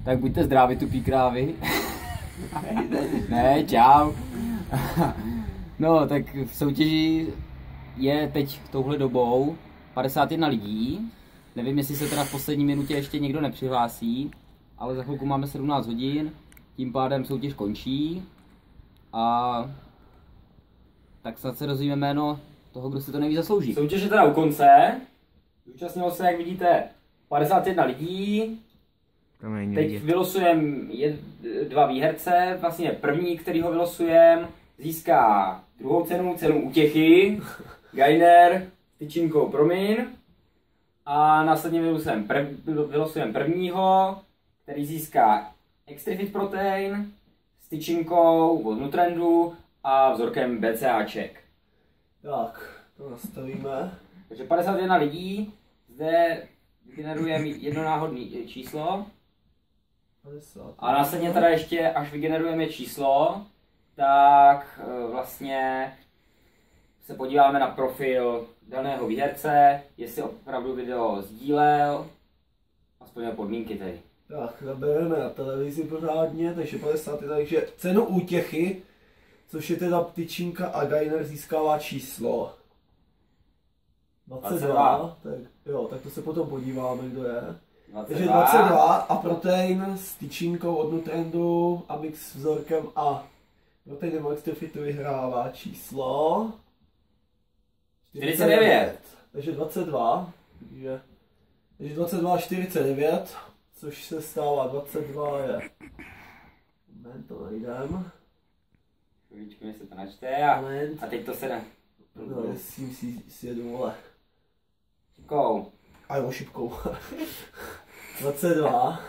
Tak buďte zdraví, tupí krávy. Ne, čau. No, tak v soutěži je teď touhle dobou 51 lidí. Nevím, jestli se teda v poslední minutě ještě někdo nepřihlásí, ale za chvilku máme 17 hodin, tím pádem soutěž končí. A tak snad se dozvíme jméno toho, kdo si to nejvíc zaslouží. Soutěž je teda u konce. Zúčastnilo se, jak vidíte, 51 lidí. Teď vylosujeme 2 výherce. Vlastně první, který ho vylosujeme, získá druhou cenu útěchy. Gainer s tyčinkou Promin. A následně vylosujeme prvního, který získá Extrafit Protein s tyčinkou od Nutrendu a vzorkem BCAček. Tak, to nastavíme. Takže 51 lidí, zde generujeme jedno náhodné číslo. 50. A následně teda ještě, až vygenerujeme číslo, tak vlastně se podíváme na profil daného výherce, jestli opravdu video sdílel a splnil podmínky tedy. Tak, nabereme na televizi pořádně, takže 50, takže cenu útěchy, což je teda tyčinka a Gainer získává číslo 22. Tak, jo, tak to se potom podíváme, kdo je. 22. Takže 22 a protein s tyčinkou od Nutrendu a mix s vzorkem A. Protein Extrafitu vyhrává číslo 49. Takže 22. Takže 22 a 49, což se stává 22 je. Moment, to najdem. Chvíličku, mi se to načte a teď to se dá. No, s tím si jedu, vole. Šipkou. A jo, šipkou. 22.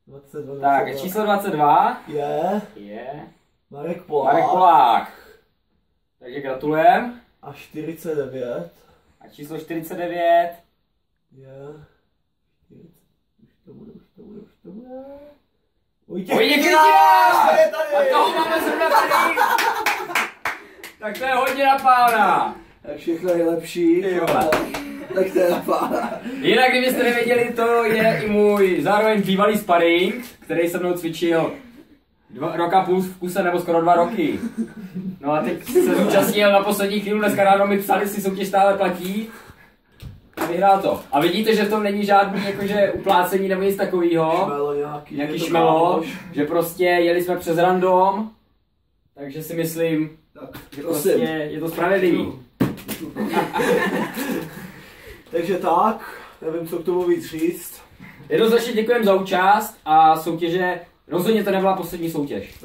22. Tak, číslo 22 je Marek Polák. Marek Polák. Takže gratulujem. A 49. A číslo 49 je... Už to bude. Vojtěch Kytina! A toho máme zrovna tady! Tak to je hodně na pána! Tak všechno je lepší. Tak to je na pána. Jinak, kdybyste nevěděli, to je i můj zároveň bývalý sparring, který se mnou cvičil 2 roka půl v kuse, nebo skoro 2 roky. No a teď se zúčastnil na poslední chvíli, dneska ráno mi psali, si soutěž stále platí. A vyhrál to. A vidíte, že to není žádný jakože uplácení nebo nic takového. Nějaký šmelo, že prostě jeli jsme přes random. Takže si myslím, že prostě je to spravedlivý. Takže tak, nevím, co k tomu víc říct. Jednoznačně děkujeme za účast a soutěže, rozhodně to nebyla poslední soutěž.